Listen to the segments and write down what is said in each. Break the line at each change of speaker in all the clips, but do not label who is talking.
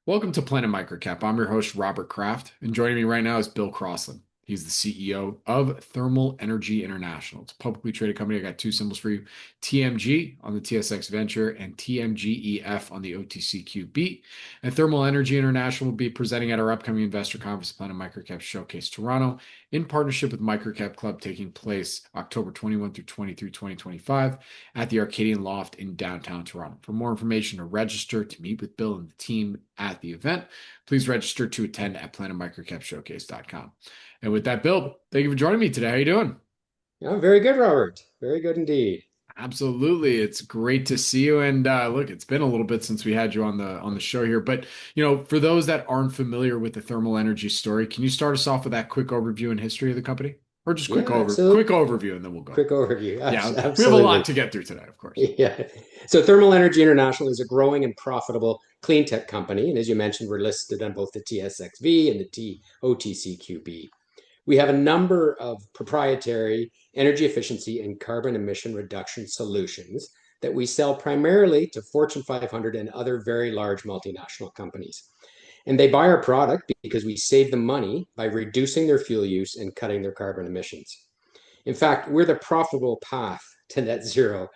Welcome to Planet Microcap. I'm your host, Robert Kraft, and joining me right now is Bill Crossland. He's the CEO of Thermal Energy International. It's a publicly traded company. I got two symbols for you: TMG on the TSX Venture and TMGEF on the OTCQB. And Thermal Energy International will be presenting at our upcoming investor conference, Planet Microcap Showcase Toronto, in partnership with Microcap Club, taking place October 21 through 23, 2025 at the Arcadian Loft in downtown Toronto. For more information to register to meet with Bill and the team at the event, please register to attend at planetmicrocapshowcase.com. And with that, Bill, thank you for joining me today. How are you doing?
Yeah, very good, Robert. Very good indeed.
Absolutely, it's great to see you. And look, it's been a little bit since we had you on the show here, but for those that aren't familiar with the thermal energy story, can you start us off with that quick overview and history of the company, or just
Yeah,
quick
absolutely.
overview, and then we'll go.
Quick overview.
Yeah, we have a lot
Absolutely.
to get through today, of course.
Yeah. So Thermal Energy International is a growing and profitable clean tech company. And as you mentioned, we're listed on both the TSXV and the OTCQB. We have a number of proprietary energy efficiency and carbon emission reduction solutions that we sell primarily to Fortune 500 and other very large multinational companies. And they buy our product because we save them money by reducing their fuel use and cutting their carbon emissions. In fact, we're the profitable path to net zero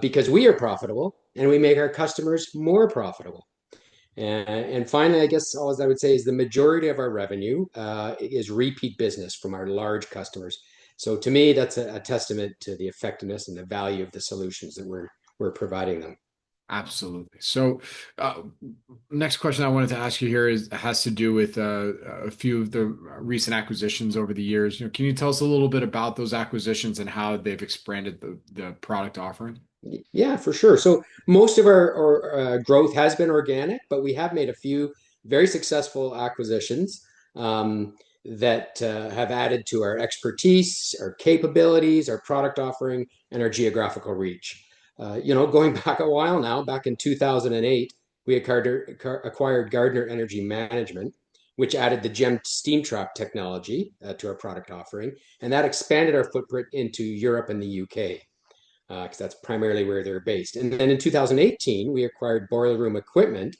because we are profitable and we make our customers more profitable. And finally, I guess all I would say is the majority of our revenue is repeat business from our large customers. So to me, that's a testament to the effectiveness and the value of the solutions that we're providing them.
Absolutely. So, next question I wanted to ask you here has to do with a few of the recent acquisitions over the years. Can you tell us a little bit about those acquisitions and how they've expanded the product offering?
Yeah, for sure. So most of our growth has been organic, but we have made a few very successful acquisitions that have added to our expertise, our capabilities, our product offering, and our geographical reach. Going back a while now, back in 2008, we acquired Gardner Energy Management, which added the GEM steam trap technology to our product offering, and that expanded our footprint into Europe and the UK because that's primarily where they're based. And then in 2018, we acquired Boiler Room Equipment,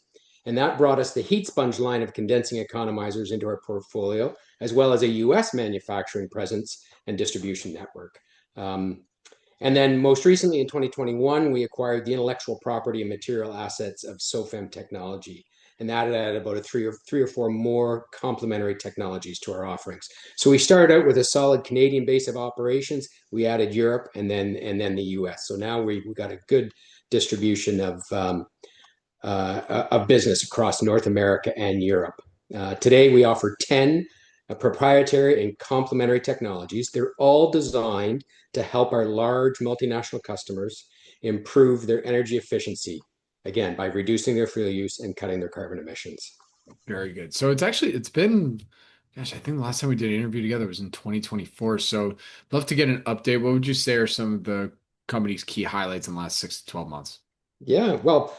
and that brought us the HeatSponge line of condensing economizers into our portfolio, as well as a US manufacturing presence and distribution network. And then most recently in 2021, we acquired the intellectual property and material assets of SOFEM Technology. And that added about three or four more complementary technologies to our offerings. So we started out with a solid Canadian base of operations. We added Europe and then the US. So now we've got a good distribution of business across North America and Europe. Today, we offer 10 proprietary and complementary technologies. They're all designed to help our large multinational customers improve their energy efficiency, again, by reducing their fuel use and cutting their carbon emissions.
Very good. So it's been, gosh, I think the last time we did an interview together was in 2024. So love to get an update. What would you say are some of the company's key highlights in the last 6 to 12 months?
Yeah, well,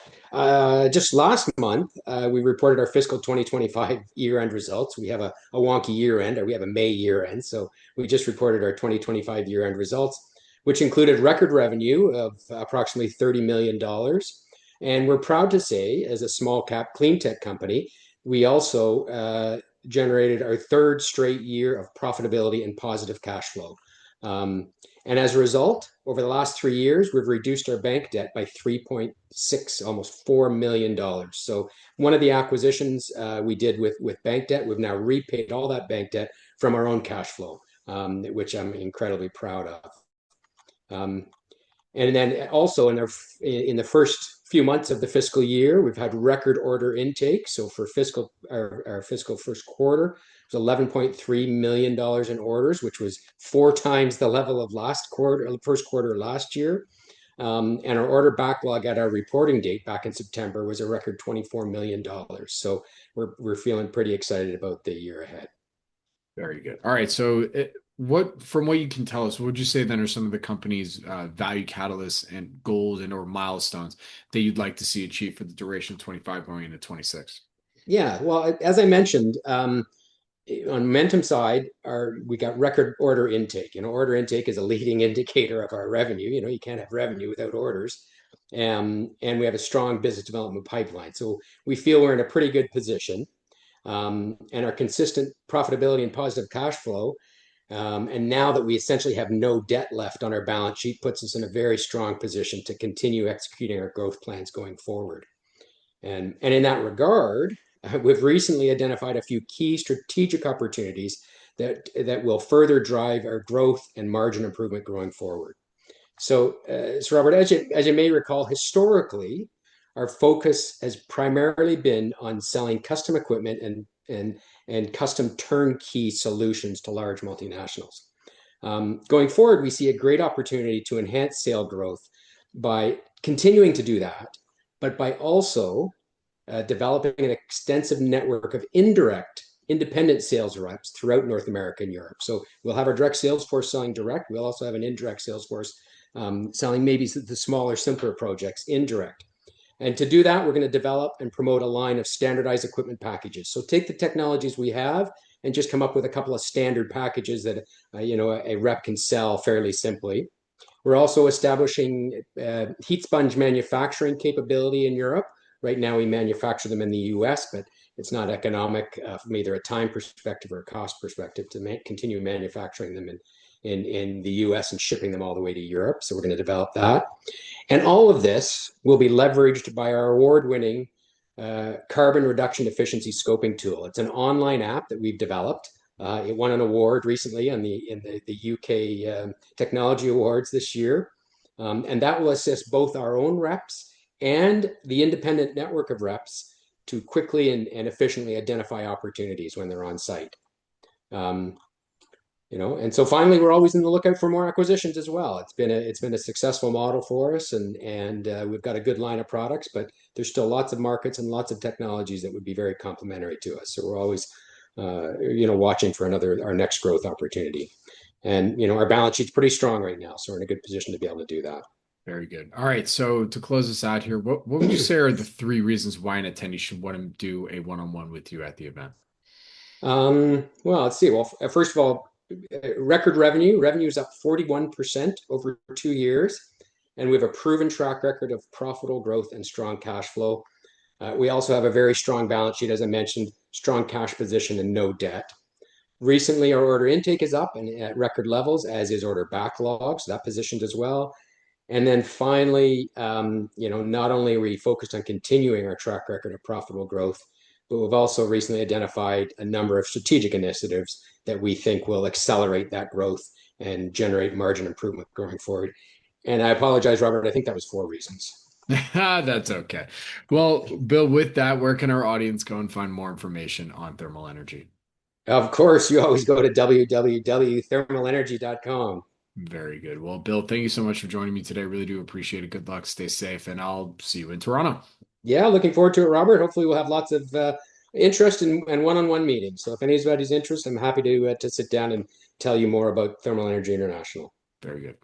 just last month, we reported our fiscal 2025 year-end results. We have a wonky year-end, or we have a May year-end. So we just reported our 2025 year-end results, which included record revenue of approximately $30 million. And we're proud to say, as a small cap clean tech company, we also generated our third straight year of profitability and positive cash flow. Um, and as a result, over the last 3 years, we've reduced our bank debt by 3.6, almost $4 million. So one of the acquisitions we did with bank debt, we've now repaid all that bank debt from our own cash flow, which I'm incredibly proud of. Um, and then also in the first few months of the fiscal year, we've had record order intake. So for our fiscal first quarter, it was $11.3 million in orders, which was four times the level of first quarter last year. And our order backlog at our reporting date back in September was a record $24 million. So we're feeling pretty excited about the year ahead.
Very good. All right. So, from what you can tell us, what would you say then are some of the company's value catalysts and goals and or milestones that you'd like to see achieved for the duration of 25 going into 26?
Yeah, well, as I mentioned, on Momentum side, we got record order intake. Order intake is a leading indicator of our revenue. You can't have revenue without orders. and we have a strong business development pipeline. So we feel we're in a pretty good position, and our consistent profitability and positive cash flow. And now that we essentially have no debt left on our balance sheet, puts us in a very strong position to continue executing our growth plans going forward. And in that regard, we've recently identified a few key strategic opportunities that will further drive our growth and margin improvement going forward. So Robert, as you may recall, historically, our focus has primarily been on selling custom equipment and custom turnkey solutions to large multinationals. Going forward, we see a great opportunity to enhance sale growth by continuing to do that, but by also developing an extensive network of indirect independent sales reps throughout North America and Europe. So we'll have our direct sales force selling direct. We'll also have an indirect sales force selling maybe the smaller, simpler projects indirect. And to do that, we're going to develop and promote a line of standardized equipment packages. So take the technologies we have and just come up with a couple of standard packages that a rep can sell fairly simply. We're also establishing heat sponge manufacturing capability in Europe. Right now, we manufacture them in the US, but it's not economic from either a time perspective or a cost perspective to continue manufacturing them in the US and shipping them all the way to Europe. So we're going to develop that. And all of this will be leveraged by our award-winning carbon reduction efficiency scoping tool. It's an online app that we've developed. It won an award recently in the UK Technology Awards this year. And that will assist both our own reps and the independent network of reps to quickly and efficiently identify opportunities when they're on site. And so finally, we're always in the lookout for more acquisitions as well. It's been a successful model for us, and we've got a good line of products, but there's still lots of markets and lots of technologies that would be very complementary to us. So we're always watching for our next growth opportunity. And our balance sheet's pretty strong right now, so we're in a good position to be able to do that.
Very good. All right. So to close this out here, what would you say are the three reasons why an attendee should want to do a one-on-one with you at the event?
Well, let's see. Well, first of all, record revenue. Revenue is up 41% over 2 years, and we have a proven track record of profitable growth and strong cash flow. We also have a very strong balance sheet, as I mentioned, strong cash position and no debt. Recently, our order intake is up and at record levels, as is order backlog, so that positioned as well. And then finally, not only are we focused on continuing our track record of profitable growth, but we've also recently identified a number of strategic initiatives that we think will accelerate that growth and generate margin improvement going forward. And I apologize, Robert, I think that was 4 reasons.
That's okay. Well, Bill, with that, where can our audience go and find more information on thermal energy?
Of course, you always go to www.thermalenergy.com.
Very good. Well, Bill, thank you so much for joining me today. Really do appreciate it. Good luck. Stay safe, and I'll see you in Toronto.
Yeah, looking forward to it, Robert. Hopefully, we'll have lots of interest and one-on-one meetings. So if anybody's interested, I'm happy to sit down and tell you more about Thermal Energy International.
Very good.